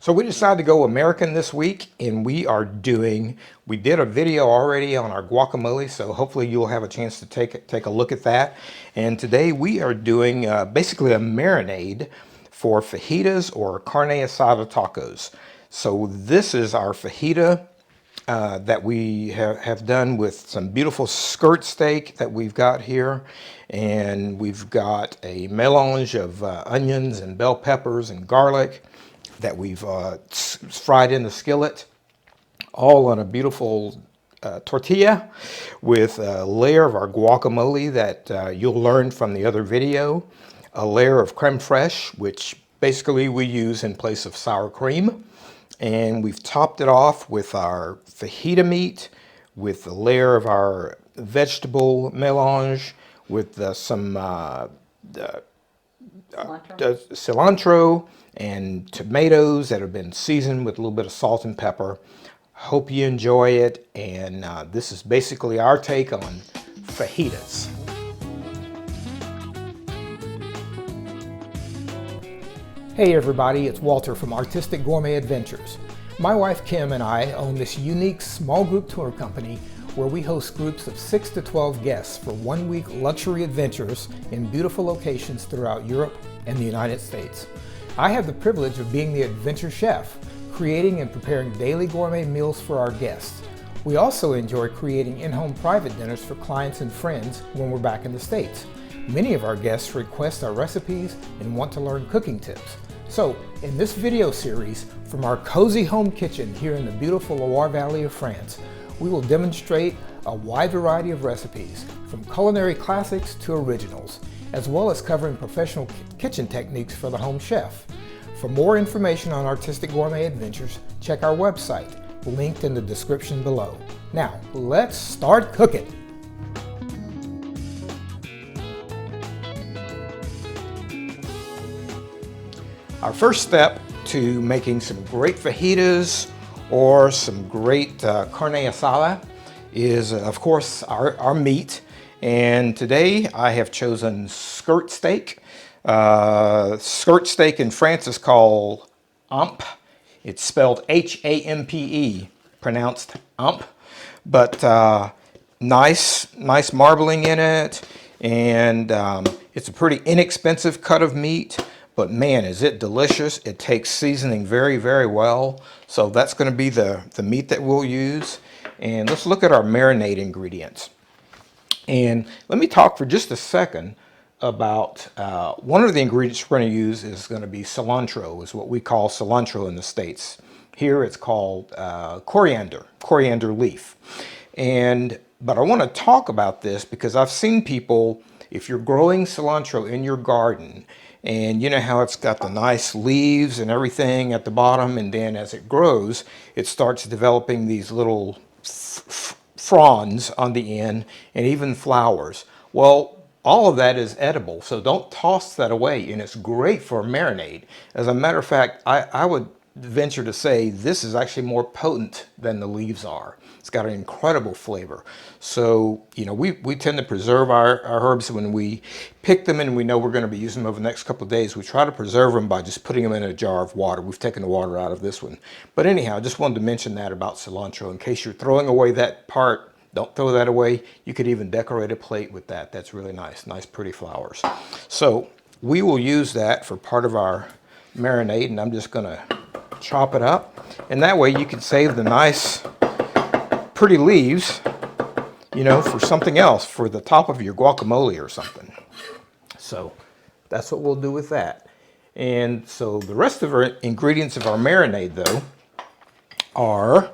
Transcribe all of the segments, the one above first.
So we decided to go American this week, and we did a video already on our guacamole, so hopefully you'll have a chance to take a look at that. And today we are doing basically a marinade for fajitas or carne asada tacos. So this is our fajita that we have done with some beautiful skirt steak that we've got here. And we've got a melange of onions and bell peppers and garlic that we've fried in the skillet, all on a beautiful tortilla with a layer of our guacamole that you'll learn from the other video, a layer of creme fraiche, which basically we use in place of sour cream, and we've topped it off with our fajita meat, with a layer of our vegetable melange, with some cilantro and tomatoes that have been seasoned with a little bit of salt and pepper. Hope you enjoy it, and this is basically our take on fajitas. Hey everybody, it's Walter from Artistic Gourmet Adventures. My wife Kim and I own this unique small group tour company where we host groups of 6 to 12 guests for 1 week luxury adventures in beautiful locations throughout Europe and the United States. I have the privilege of being the adventure chef, creating and preparing daily gourmet meals for our guests. We also enjoy creating in-home private dinners for clients and friends when we're back in the States. Many of our guests request our recipes and want to learn cooking tips. So, in this video series, from our cozy home kitchen here in the beautiful Loire Valley of France, we will demonstrate a wide variety of recipes, from culinary classics to originals, as well as covering professional kitchen techniques for the home chef. For more information on Artistic Gourmet Adventures, check our website, linked in the description below. Now, let's start cooking. Our first step to making some great fajitas or some great carne asada is, of course, our meat. And today I have chosen skirt steak. Skirt steak in France is called ampe. It's spelled H-A-M-P-E, pronounced ampe. But nice marbling in it. And it's a pretty inexpensive cut of meat. But man, is it delicious. It takes seasoning very, very well. So that's going to be the meat that we'll use. And let's look at our marinade ingredients. And let me talk for just a second about one of the ingredients we're going to use is going to be cilantro, is what we call cilantro in the States. Here it's called coriander leaf. But I want to talk about this because I've seen people, if you're growing cilantro in your garden, and you know how it's got the nice leaves and everything at the bottom, and then as it grows, it starts developing these little fronds on the end and even flowers. Well, all of that is edible, so don't toss that away, and it's great for a marinade. As a matter of fact, I would venture to say this is actually more potent than the leaves are. It's got an incredible flavor. So, you know, we tend to preserve our herbs when we pick them and we know we're going to be using them over the next couple of days. We try to preserve them by just putting them in a jar of water. We've taken the water out of this one. But anyhow, I just wanted to mention that about cilantro in case you're throwing away that part. Don't throw that away. You could even decorate a plate with that. That's really nice. Nice, pretty flowers. So we will use that for part of our marinade, and I'm just going to chop it up. And that way you can save the nice, pretty leaves, you know, for something else, for the top of your guacamole or something. So that's what we'll do with that. And so the rest of our ingredients of our marinade, though, are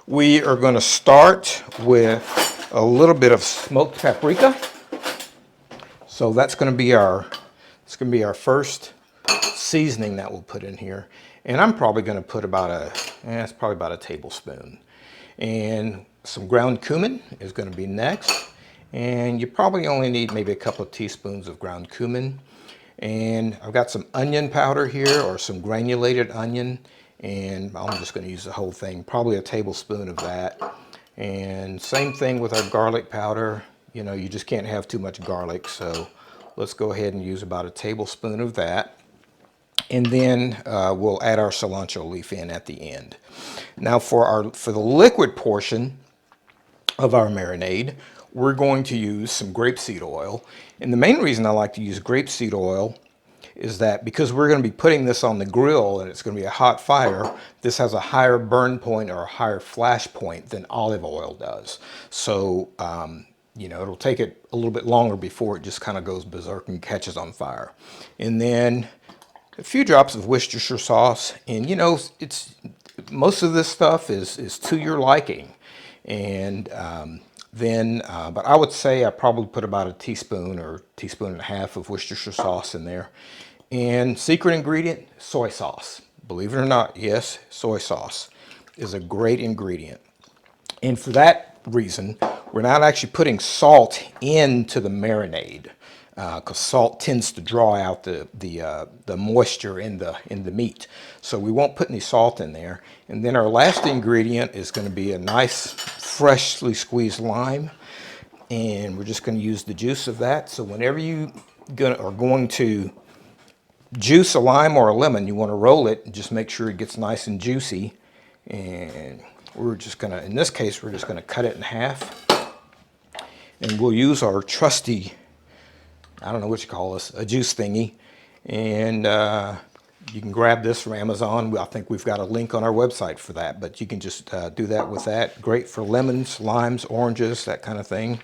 we are going to start with a little bit of smoked paprika. So that's going to be our first seasoning that we'll put in here. And I'm probably going to put it's probably about a tablespoon. And some ground cumin is going to be next. And you probably only need maybe a couple of teaspoons of ground cumin. And I've got some onion powder here, or some granulated onion. And I'm just going to use the whole thing, probably a tablespoon of that. And same thing with our garlic powder. You know, you just can't have too much garlic, so let's go ahead and use about a tablespoon of that. And then we'll add our cilantro leaf in at the end. Now for the liquid portion of our marinade, we're going to use some grapeseed oil. And the main reason I like to use grapeseed oil is that because we're going to be putting this on the grill and it's going to be a hot fire, this has a higher burn point or a higher flash point than olive oil does. So, you know, it'll take it a little bit longer before it just kind of goes berserk and catches on fire. And then a few drops of Worcestershire sauce. And, you know, most of this stuff is to your liking. And but I would say I probably put about a teaspoon or teaspoon and a half of Worcestershire sauce in there. And secret ingredient, soy sauce. Believe it or not, yes, soy sauce is a great ingredient. And for that reason, we're not actually putting salt into the marinade because salt tends to draw out the moisture in the meat. So we won't put any salt in there. And then our last ingredient is going to be a nice freshly squeezed lime. And we're just going to use the juice of that. So whenever you are going to juice a lime or a lemon, you want to roll it and just make sure it gets nice and juicy. And we're just going to, in this case, we're just going to cut it in half. And we'll use our trusty, I don't know what you call this, a juice thingy. And you can grab this from Amazon. I think we've got a link on our website for that, but you can just do that with that. Great for lemons, limes, oranges, that kind of thing.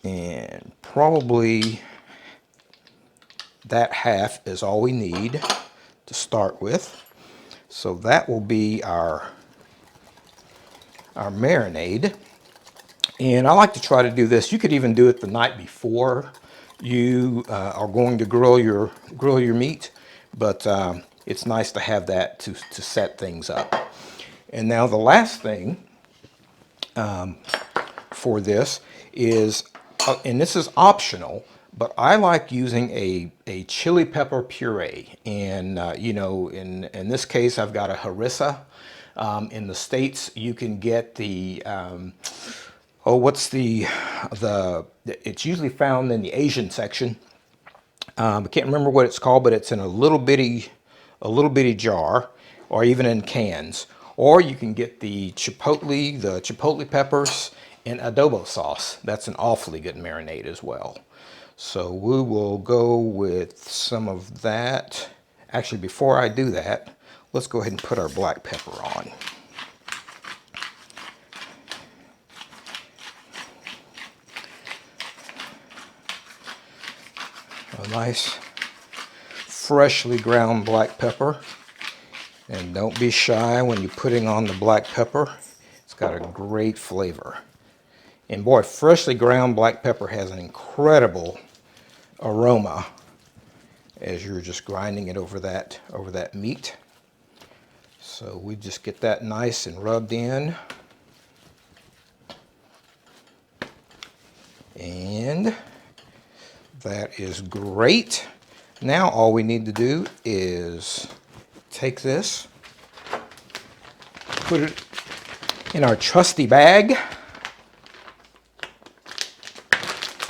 And probably that half is all we need to start with. So that will be our marinade. And I like to try to do this. You could even do it the night before you are going to grill your meat, but it's nice to have that to set things up. And now the last thing for this is, and this is optional, but I like using a chili pepper puree. And, you know, in this case, I've got a harissa. In the States, you can get the, it's usually found in the Asian section. I can't remember what it's called, but it's in a little bitty jar, or even in cans. Or you can get the chipotle peppers and adobo sauce. That's an awfully good marinade as well. So we will go with some of that. Actually, before I do that, let's go ahead and put our black pepper on. A nice freshly ground black pepper. And don't be shy when you're putting on the black pepper. It's got a great flavor. And boy, freshly ground black pepper has an incredible aroma as you're just grinding it over that meat. So we just get that nice and rubbed in. And that is great. Now all we need to do is take this, put it in our trusty bag,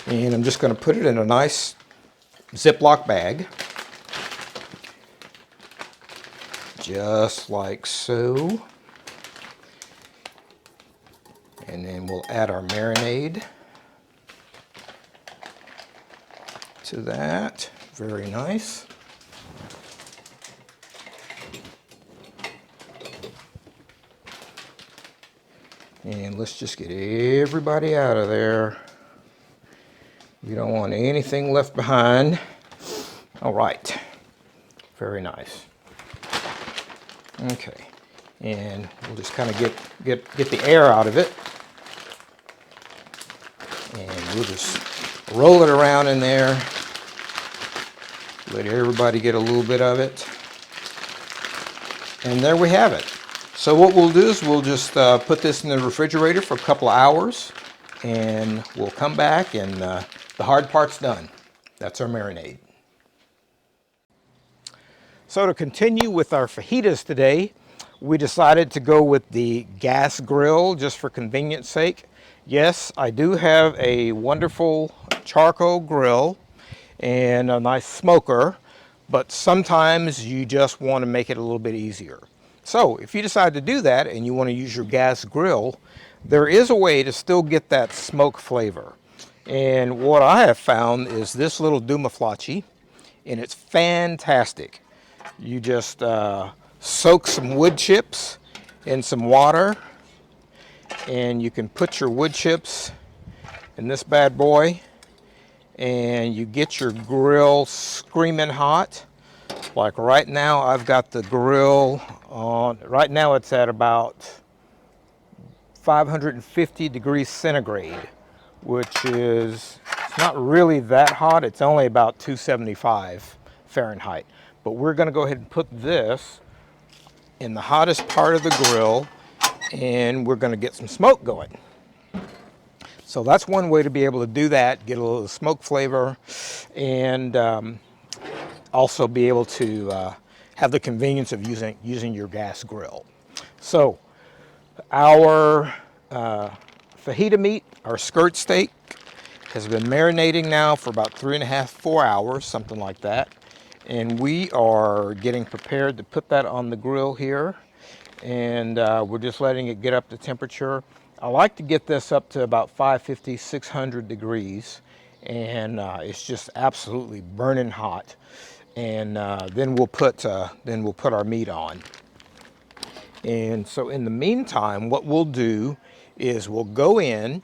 and I'm just going to put it in a nice Ziploc bag, just like so. And then we'll add our marinade to that. Very nice. And let's just get everybody out of there. We don't want anything left behind. All right. Very nice. Okay. And we'll just kind of get the air out of it. And we'll just roll it around in there. Let everybody get a little bit of it. And there we have it. So what we'll do is we'll just put this in the refrigerator for a couple of hours, and we'll come back and the hard part's done. That's our marinade. So to continue with our fajitas today, we decided to go with the gas grill just for convenience sake. Yes, I do have a wonderful charcoal grill and a nice smoker, but sometimes you just want to make it a little bit easier. So if you decide to do that and you want to use your gas grill, there is a way to still get that smoke flavor. And what I have found is this little dumaflaci, and it's fantastic. You just soak some wood chips in some water, and you can put your wood chips in this bad boy, and you get your grill screaming hot. Like right now, I've got the grill on, right now it's at about 550 degrees centigrade, which is, it's not really that hot. It's only about 275 Fahrenheit. But we're gonna go ahead and put this in the hottest part of the grill, and we're gonna get some smoke going. So that's one way to be able to do that, get a little smoke flavor, and also be able to have the convenience of using your gas grill. So our fajita meat, our skirt steak, has been marinating now for about 3.5, 4 hours, something like that. And we are getting prepared to put that on the grill here. And we're just letting it get up to temperature. I like to get this up to about 550, 600 degrees. And it's just absolutely burning hot. And then we'll put our meat on. And so in the meantime, what we'll do is we'll go in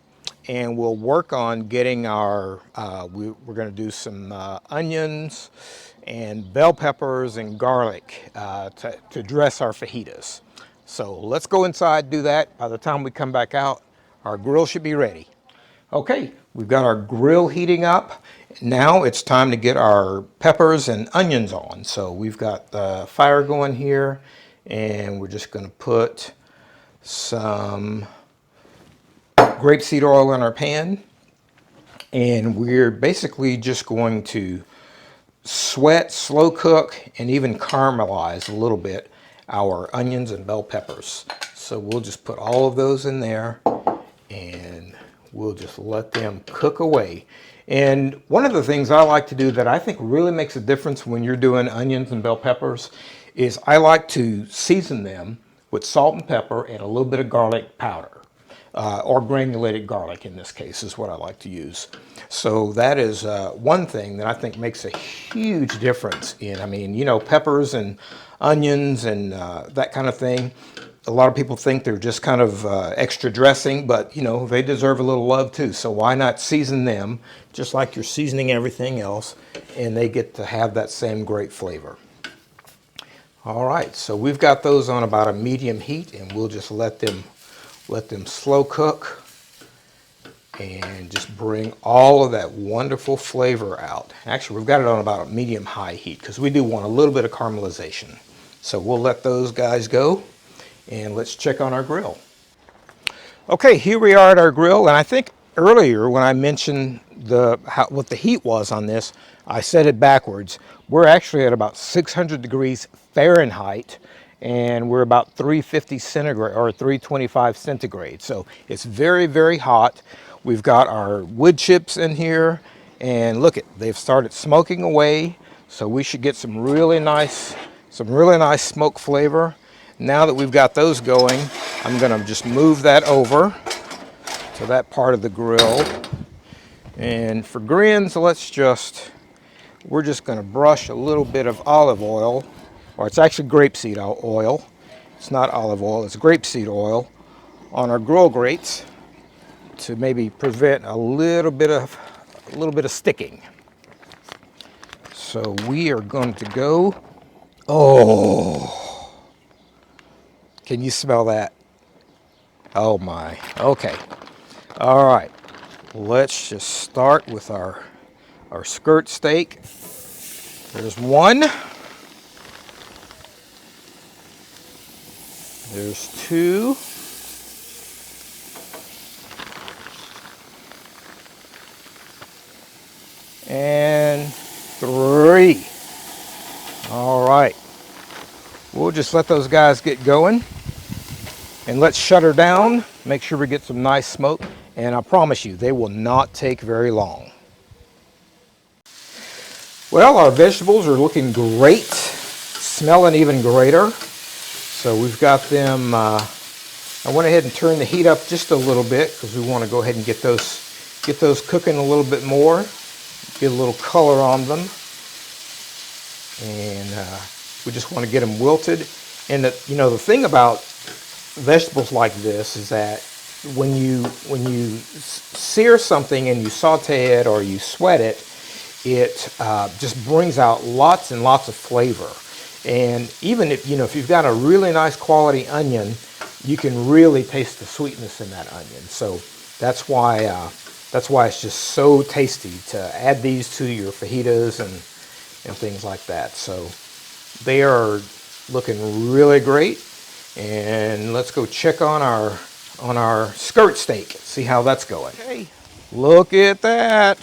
and we'll work on getting our, we're gonna do some onions and bell peppers and garlic to dress our fajitas. So let's go inside, do that. By the time we come back out, our grill should be ready. Okay, we've got our grill heating up. Now it's time to get our peppers and onions on. So we've got the fire going here, and we're just gonna put some grapeseed oil in our pan. And we're basically just going to sweat, slow cook, and even caramelize a little bit our onions and bell peppers. So we'll just put all of those in there, and we'll just let them cook away. And one of the things I like to do that I think really makes a difference when you're doing onions and bell peppers is I like to season them with salt and pepper and a little bit of garlic powder, or granulated garlic in this case is what I like to use. So that is one thing that I think makes a huge difference in, I mean, you know, peppers and onions and that kind of thing. A lot of people think they're just kind of extra dressing, but you know, they deserve a little love too. So why not season them just like you're seasoning everything else, and they get to have that same great flavor. All right, so we've got those on about a medium heat, and we'll just let them slow cook and just bring all of that wonderful flavor out. Actually, we've got it on about a medium high heat because we do want a little bit of caramelization. So we'll let those guys go, and let's check on our grill. Okay, here we are at our grill, and I think earlier when I mentioned what the heat was on this, I said it backwards. We're actually at about 600 degrees Fahrenheit, and we're about 350 centigrade or 325 centigrade. So it's very, very hot. We've got our wood chips in here, and look it, they've started smoking away. So we should get some really nice smoke flavor. Now that we've got those going, I'm gonna just move that over to that part of the grill. And for grins, we're just gonna brush a little bit of olive oil, or it's actually grapeseed oil. It's not olive oil, it's grapeseed oil on our grill grates to maybe prevent a little bit of sticking. So we are going to go, oh, can you smell that? Oh my, okay. All right, let's just start with our skirt steak. There's one. There's two. And three. All right. We'll just let those guys get going. And let's shut her down, make sure we get some nice smoke, and I promise you, they will not take very long. Well, our vegetables are looking great, smelling even greater. So we've got them, I went ahead and turned the heat up just a little bit because we want to go ahead and get those cooking a little bit more, get a little color on them. And we just want to get them wilted. And the thing about vegetables like this is that when you sear something and you saute it or you sweat it, it just brings out lots and lots of flavor. And even if you've got a really nice quality onion, you can really taste the sweetness in that onion. So that's why it's just so tasty to add these to your fajitas and things like that. So they are looking really great. And let's go check on our skirt steak, see how that's going. Okay, look at that.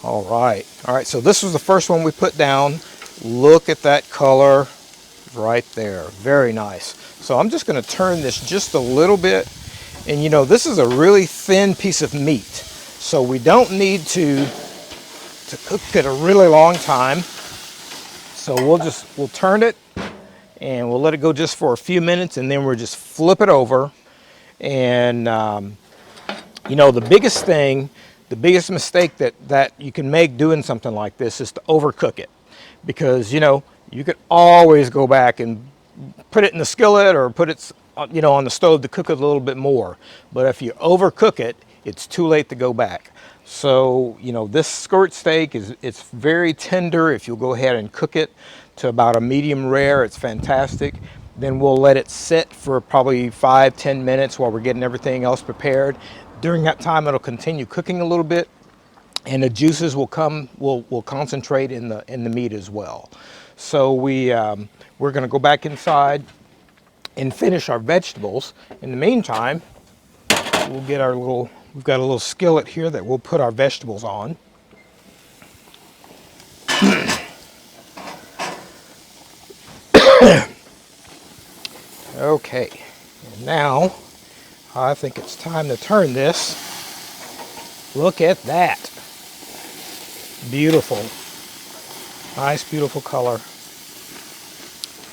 All right, so this was the first one we put down. Look at that color right there, very nice. So I'm just gonna turn this just a little bit. And this is a really thin piece of meat, so we don't need to cook it a really long time. So we'll turn it and we'll let it go just for a few minutes, and then we'll just flip it over. And the biggest mistake that you can make doing something like this is to overcook it, because you could always go back and put it in the skillet or put it on the stove to cook it a little bit more. But if you overcook it, it's too late to go back. So this skirt steak it's very tender. If you'll go ahead and cook it to about a medium rare, it's fantastic. Then we'll let it sit for probably 5-10 minutes while we're getting everything else prepared. During that time, it'll continue cooking a little bit, and the juices will concentrate in the meat as well. So we're going to go back inside and finish our vegetables. In the meantime, we'll get we've got a little skillet here that we'll put our vegetables on. Okay, and now I think it's time to turn this. Look at that. Beautiful. Nice, beautiful color.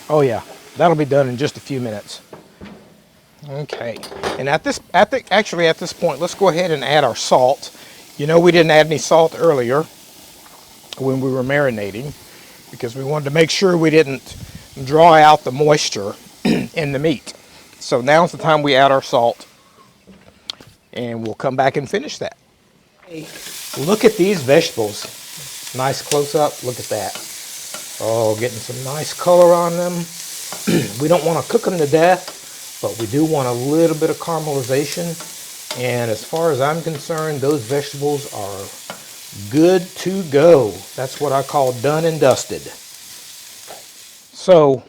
Oh yeah, that'll be done in just a few minutes. Okay, and at this point, let's go ahead and add our salt. We didn't add any salt earlier when we were marinating because we wanted to make sure we didn't draw out the moisture in the meat. So now's the time we add our salt, and we'll come back and finish that. Look at these vegetables. Nice close up. Look at that. Oh, getting some nice color on them. We don't want to cook them to death, but we do want a little bit of caramelization. And as far as I'm concerned, those vegetables are good to go. That's what I call done and dusted. So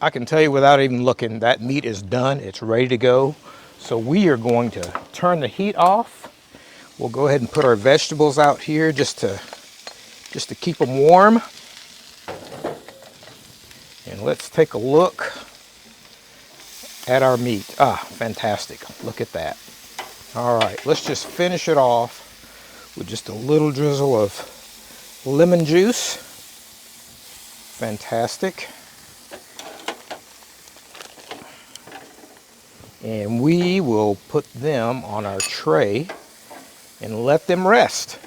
I can tell you without even looking, that meat is done. It's ready to go. So we are going to turn the heat off. We'll go ahead and put our vegetables out here just to keep them warm. And let's take a look at our meat. Ah, fantastic. Look at that. All right, let's just finish it off with just a little drizzle of lemon juice. Fantastic. And we will put them on our tray and let them rest.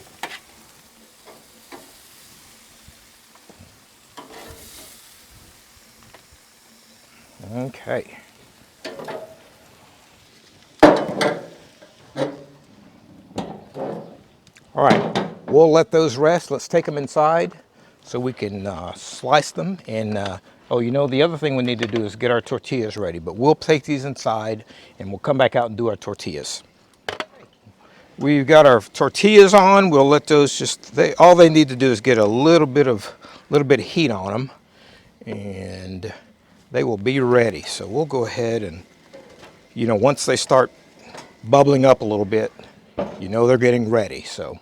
Okay. All right, we'll let those rest. Let's take them inside so we can slice them. And the other thing we need to do is get our tortillas ready, but we'll take these inside and we'll come back out and do our tortillas. We've got our tortillas on. We'll let those all they need to do is get a little bit of heat on them, and they will be ready. So we'll go ahead and, once they start bubbling up a little bit, they're getting ready. So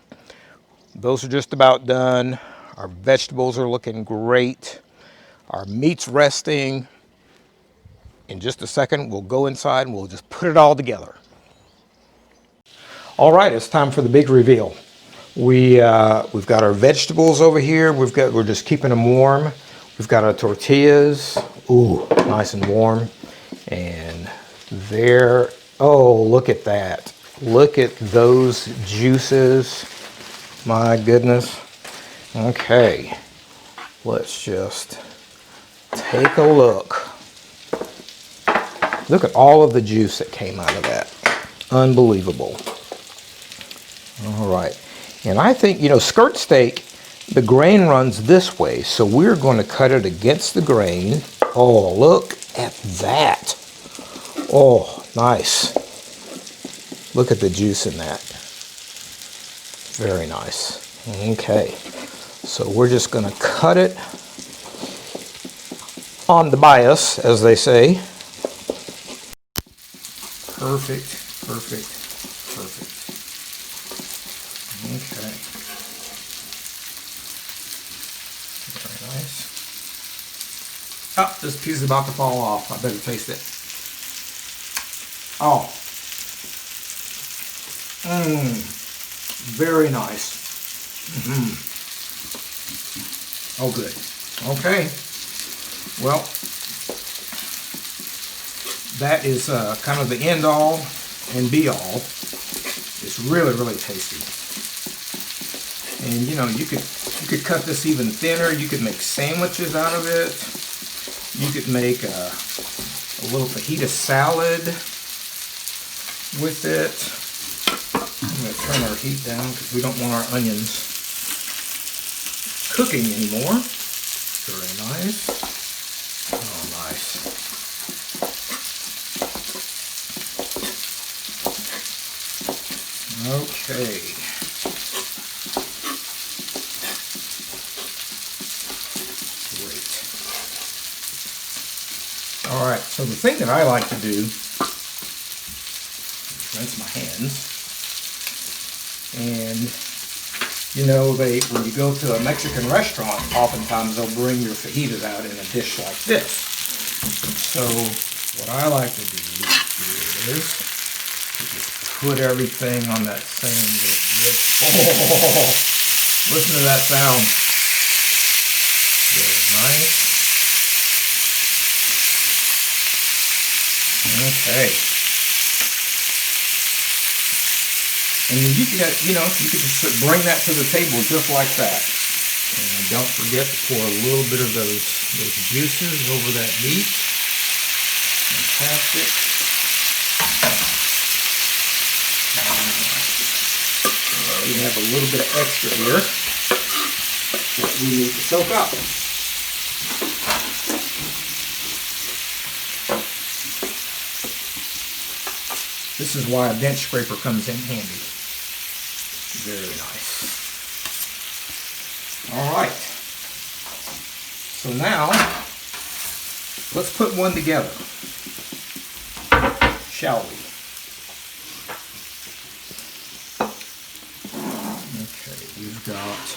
those are just about done. Our vegetables are looking great. Our meat's resting. In just a second, we'll go inside and we'll just put it all together. All right, it's time for the big reveal. We've got our vegetables over here. We're just keeping them warm. We've got our tortillas. Ooh, nice and warm. And there, oh, look at that. Look at those juices. My goodness. Okay, let's just take a look. Look at all of the juice that came out of that. Unbelievable. All right. And I think, you know, skirt steak, the grain runs this way, so we're going to cut it against the grain. Oh, look at that. Oh, nice. Look at the juice in that. Very nice. Okay. So we're just going to cut it on the bias, as they say. Perfect, perfect, perfect. Okay. Very nice. Oh, this piece is about to fall off. I better taste it. Oh. Very nice. Oh, good. Okay. Well, that is kind of the end all and be all. It's really, really tasty. And you know, you could cut this even thinner. You could make sandwiches out of it. You could make a little fajita salad with it. I'm going to turn our heat down because we don't want our onions cooking anymore. Very nice. Oh, nice. Okay. Great. All right, so the thing that I like to do, rinse my hands, and you know, when you go to a Mexican restaurant, oftentimes they'll bring your fajitas out in a dish like this. So what I like to do is to just put everything on that same little dish. Oh, listen to that sound. Very nice. Okay. And you could, you know, you could just bring that to the table just like that. And don't forget to pour a little bit of those juices over that meat. Fantastic. We have a little bit of extra here that we need to soak up. This is why a bench scraper comes in handy. Very nice. All right. So now, let's put one together, shall we? Okay, we've got,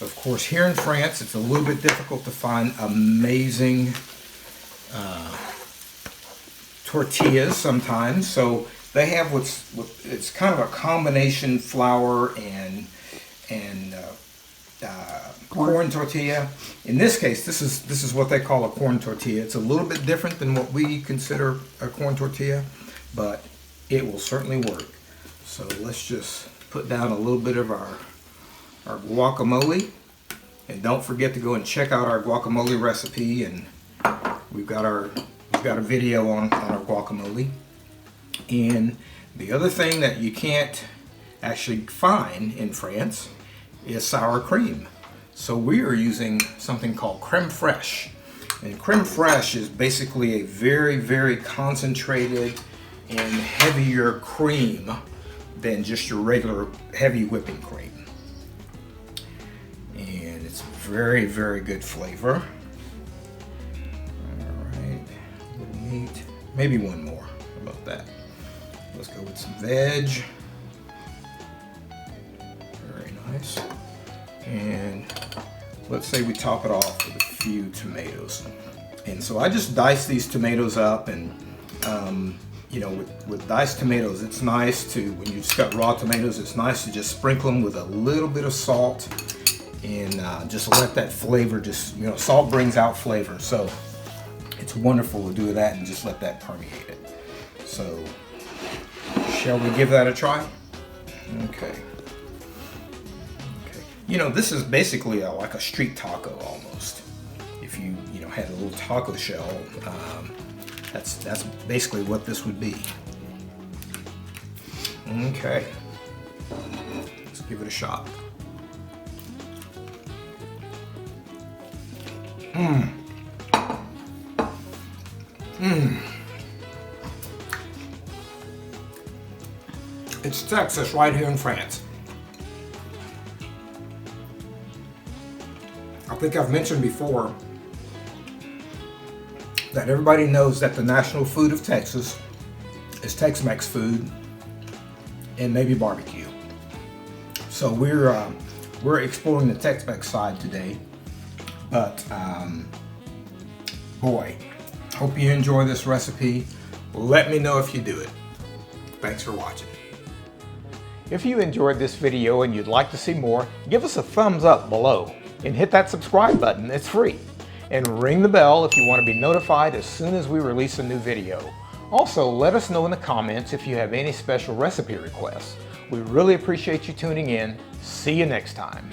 of course, here in France, it's a little bit difficult to find amazing tortillas sometimes, so they have it's kind of a combination flour and corn tortilla. In this case, this is what they call a corn tortilla. It's a little bit different than what we consider a corn tortilla, but it will certainly work. So let's just put down a little bit of our guacamole, and don't forget to go and check out our guacamole recipe. And we've got a video on our guacamole. And the other thing that you can't actually find in France is sour cream. So we are using something called creme fraiche. And creme fraiche is basically a very, very concentrated and heavier cream than just your regular heavy whipping cream. And it's very, very good flavor. Meat, maybe one more. How about that? Let's go with some veg. Very nice. And let's say we top it off with a few tomatoes. And so I just dice these tomatoes up, and you know, with diced tomatoes, it's nice to, when you just got raw tomatoes, it's nice to just sprinkle them with a little bit of salt and just let that flavor just, you know, salt brings out flavor. So it's wonderful to do that and just let that permeate it. So shall we give that a try? Okay. You know, this is basically like a street taco almost. If you know, had a little taco shell, that's basically what this would be. Okay, let's give it a shot. It's Texas right here in France. I think I've mentioned before that everybody knows that the national food of Texas is Tex-Mex food and maybe barbecue. So we're exploring the Tex-Mex side today, but boy, hope you enjoy this recipe. Let me know if you do it. Thanks for watching. If you enjoyed this video and you'd like to see more, give us a thumbs up below and hit that subscribe button. It's free. And ring the bell if you want to be notified as soon as we release a new video. Also, let us know in the comments if you have any special recipe requests. We really appreciate you tuning in. See you next time.